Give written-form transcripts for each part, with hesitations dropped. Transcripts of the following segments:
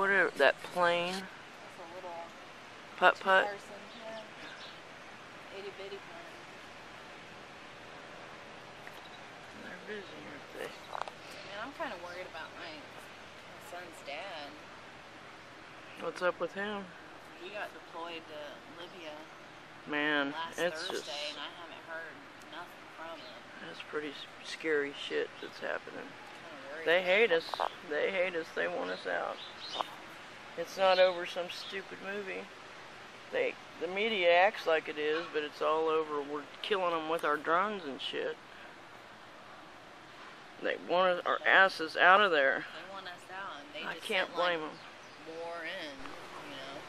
What that plane? That's a little Putt-putt? person, yeah. Itty bitty plane. They're busy, aren't they? Man, I'm kind of worried about my son's dad. What's up with him? He got deployed to Libya Man, last it's Thursday, just... and I haven't heard nothing from him. That's pretty scary shit that's happening. Kind of They hate us. They hate us. They want us out. It's not over some stupid movie. The media acts like it is, but it's all over. We're killing them with our drones and shit. They want our asses out of there. They want us out, and they I just can't sent, blame like, them. more in, you know.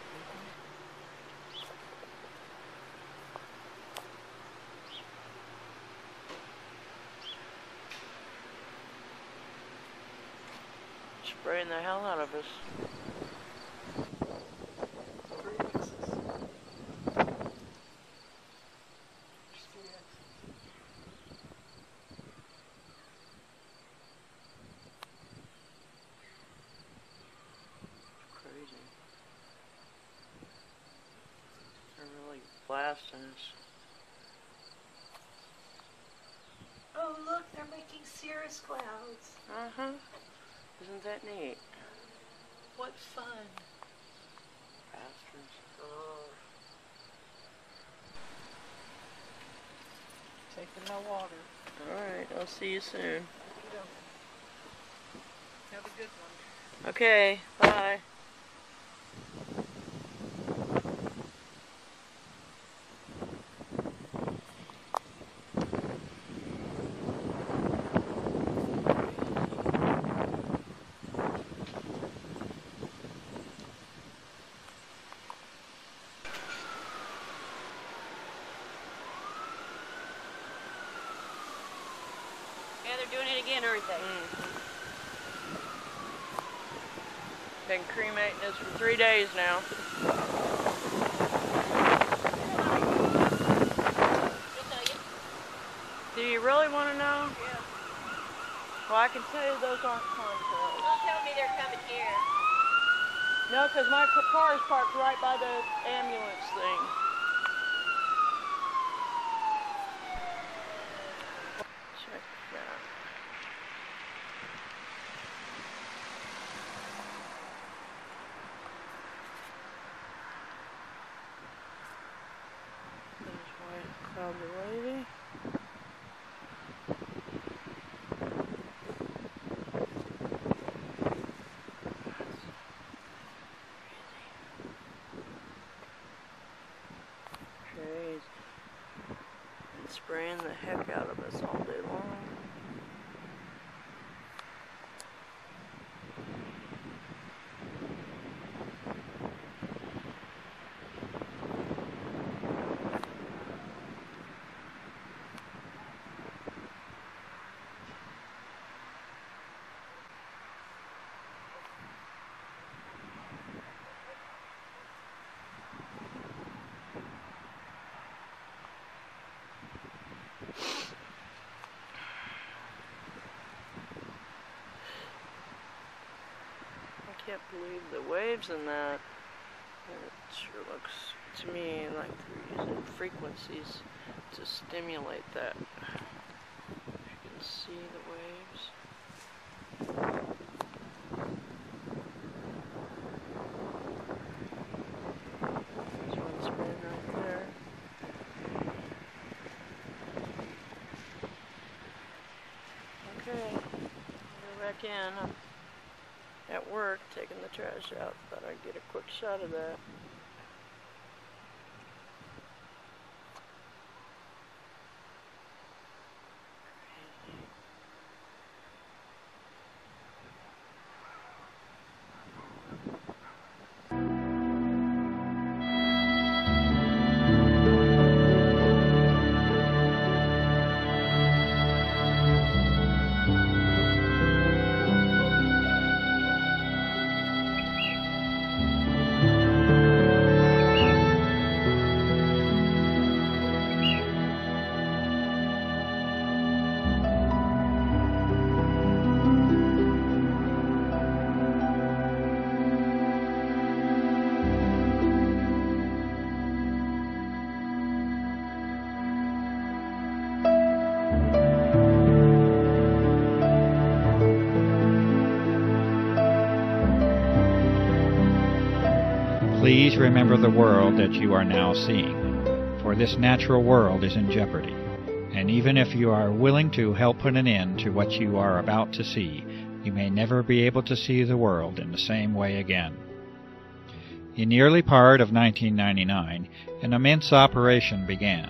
Spraying the hell out of us. Crazy. They're really blasting us. Oh, look, they're making cirrus clouds. Uh-huh. Isn't that neat? What fun. Bastards. Taking no water. Alright, I'll see you soon. Have a good one. Okay, bye. Yeah, they're doing it again, aren't they? Been cremating this for 3 days now. Do you really want to know? Yeah. Well, I can tell you those aren't contrails. Don't tell me they're coming here. No, because my car is parked right by the ambulance thing. Check that. There's white cloudy lady. Crazy. And spraying the heck out of us all day long. I can't believe the waves in that. It sure looks to me like they're using frequencies to stimulate that. You can see the waves. There's one spinning right there. Okay, go back in. I'm at work taking the trash out. Thought I'd get a quick shot of that. Please remember the world that you are now seeing, for this natural world is in jeopardy, and even if you are willing to help put an end to what you are about to see, you may never be able to see the world in the same way again. In the early part of 1999, an immense operation began,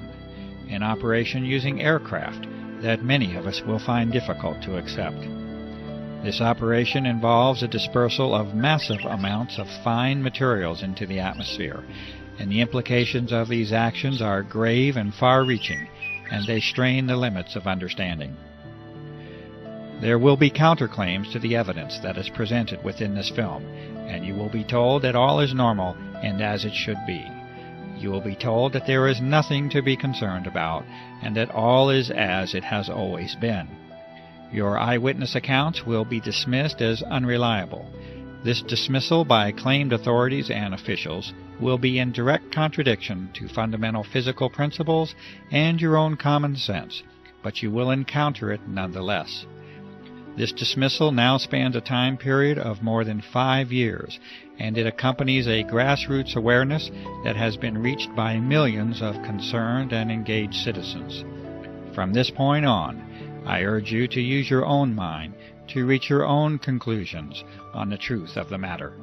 an operation using aircraft that many of us will find difficult to accept. This operation involves a dispersal of massive amounts of fine materials into the atmosphere, and the implications of these actions are grave and far-reaching, and they strain the limits of understanding. There will be counterclaims to the evidence that is presented within this film, and you will be told that all is normal and as it should be. You will be told that there is nothing to be concerned about, and that all is as it has always been. Your eyewitness accounts will be dismissed as unreliable. This dismissal by claimed authorities and officials will be in direct contradiction to fundamental physical principles and your own common sense, but you will encounter it nonetheless. This dismissal now spans a time period of more than 5 years, and it accompanies a grassroots awareness that has been reached by millions of concerned and engaged citizens. From this point on, I urge you to use your own mind to reach your own conclusions on the truth of the matter.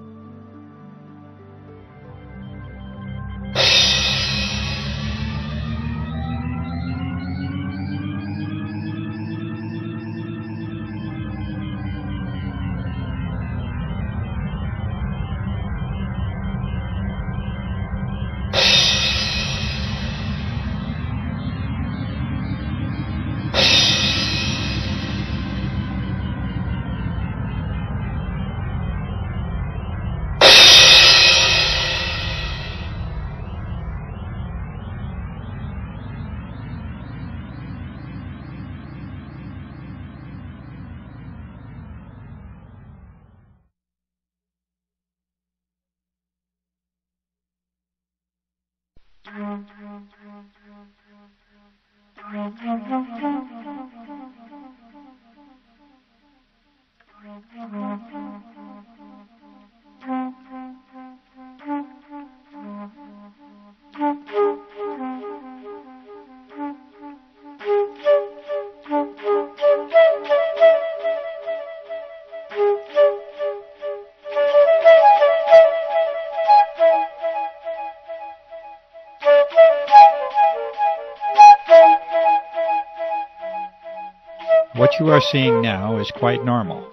What you are seeing now is quite normal.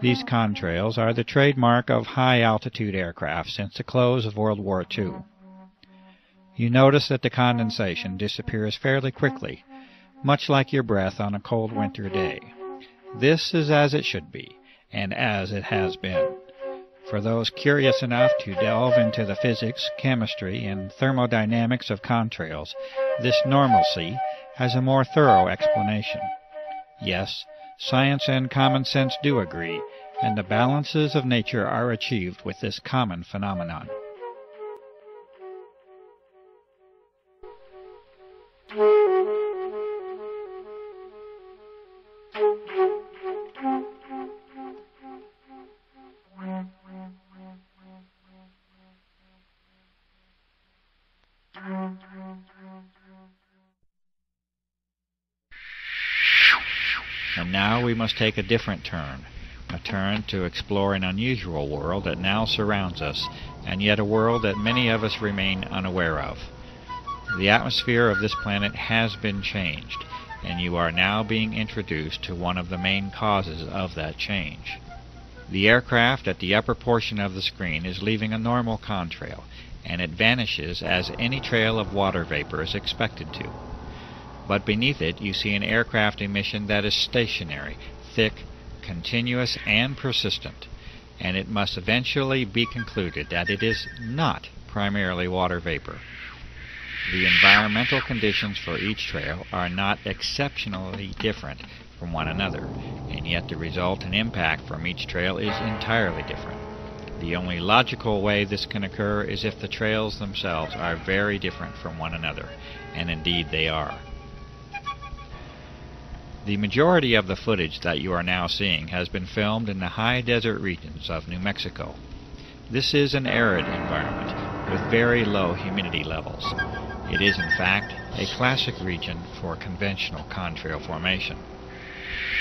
These contrails are the trademark of high-altitude aircraft since the close of World War II. You notice that the condensation disappears fairly quickly, much like your breath on a cold winter day. This is as it should be, and as it has been. For those curious enough to delve into the physics, chemistry, and thermodynamics of contrails, this normalcy has a more thorough explanation. Yes, science and common sense do agree, and the balances of nature are achieved with this common phenomenon. And now we must take a different turn, a turn to explore an unusual world that now surrounds us, and yet a world that many of us remain unaware of. The atmosphere of this planet has been changed, and you are now being introduced to one of the main causes of that change. The aircraft at the upper portion of the screen is leaving a normal contrail, and it vanishes as any trail of water vapor is expected to. But beneath it you see an aircraft emission that is stationary, thick, continuous, and persistent, and it must eventually be concluded that it is not primarily water vapor. The environmental conditions for each trail are not exceptionally different from one another, and yet the result and impact from each trail is entirely different. The only logical way this can occur is if the trails themselves are very different from one another, and indeed they are. The majority of the footage that you are now seeing has been filmed in the high desert regions of New Mexico. This is an arid environment with very low humidity levels. It is, in fact, a classic region for conventional contrail formation.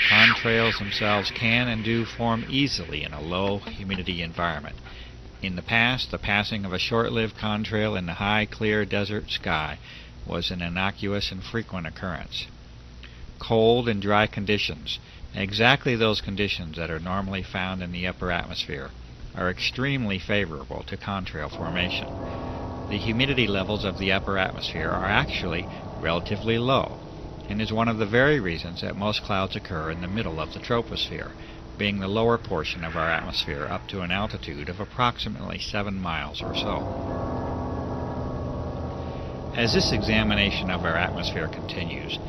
Contrails themselves can and do form easily in a low humidity environment. In the past, the passing of a short-lived contrail in the high, clear desert sky was an innocuous and frequent occurrence. Cold and dry conditions, exactly those conditions that are normally found in the upper atmosphere, are extremely favorable to contrail formation. The humidity levels of the upper atmosphere are actually relatively low, and is one of the very reasons that most clouds occur in the middle of the troposphere, being the lower portion of our atmosphere up to an altitude of approximately 7 miles or so. As this examination of our atmosphere continues,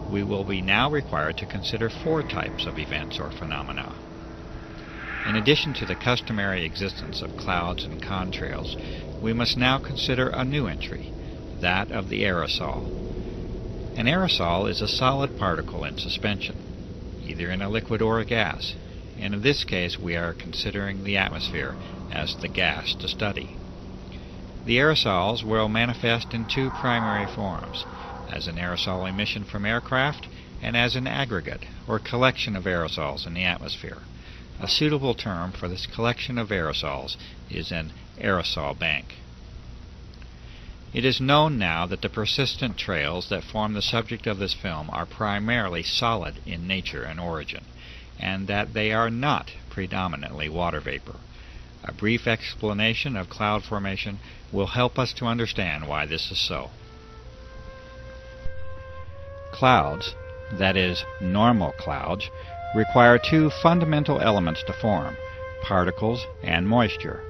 we will be now required to consider 4 types of events or phenomena. In addition to the customary existence of clouds and contrails, we must now consider a new entry, that of the aerosol. An aerosol is a solid particle in suspension, either in a liquid or a gas, and in this case we are considering the atmosphere as the gas to study. The aerosols will manifest in 2 primary forms, as an aerosol emission from aircraft and as an aggregate or collection of aerosols in the atmosphere. A suitable term for this collection of aerosols is an aerosol bank. It is known now that the persistent trails that form the subject of this film are primarily solid in nature and origin, and that they are not predominantly water vapor. A brief explanation of cloud formation will help us to understand why this is so. Clouds, that is, normal clouds, require 2 fundamental elements to form, particles and moisture.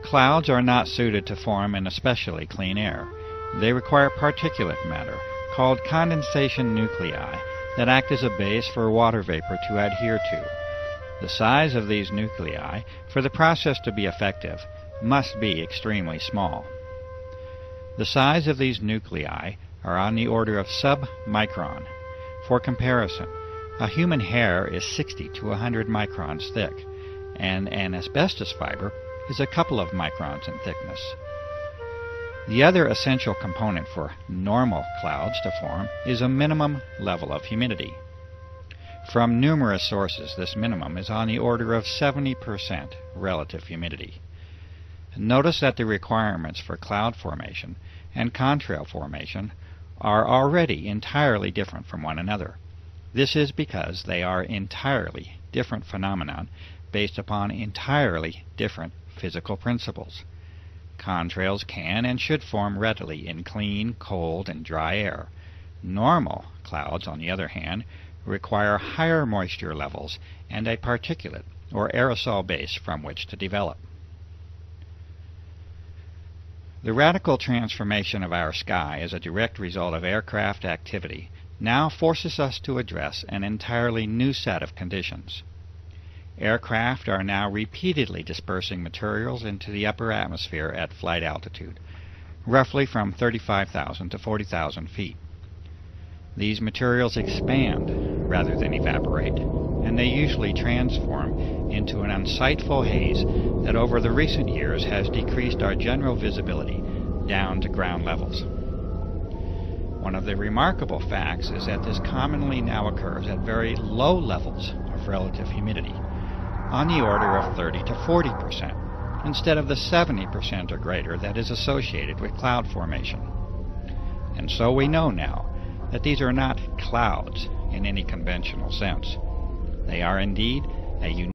Clouds are not suited to form in especially clean air. They require particulate matter, called condensation nuclei, that act as a base for water vapor to adhere to. The size of these nuclei, for the process to be effective, must be extremely small. The size of these nuclei are on the order of submicron. For comparison, a human hair is 60 to 100 microns thick, and an asbestos fiber is a couple of microns in thickness. The other essential component for normal clouds to form is a minimum level of humidity. From numerous sources, this minimum is on the order of 70% relative humidity. Notice that the requirements for cloud formation and contrail formation are already entirely different from one another. This is because they are entirely different phenomena based upon entirely different physical principles. Contrails can and should form readily in clean, cold, and dry air. Normal clouds, on the other hand, require higher moisture levels and a particulate or aerosol base from which to develop. The radical transformation of our sky as a direct result of aircraft activity now forces us to address an entirely new set of conditions. Aircraft are now repeatedly dispersing materials into the upper atmosphere at flight altitude, roughly from 35,000 to 40,000 feet. These materials expand rather than evaporate, and they usually transform into an unsightful haze that over the recent years has decreased our general visibility down to ground levels. One of the remarkable facts is that this commonly now occurs at very low levels of relative humidity, on the order of 30 to 40%, instead of the 70% or greater that is associated with cloud formation. And so we know now that these are not clouds in any conventional sense. They are indeed a unique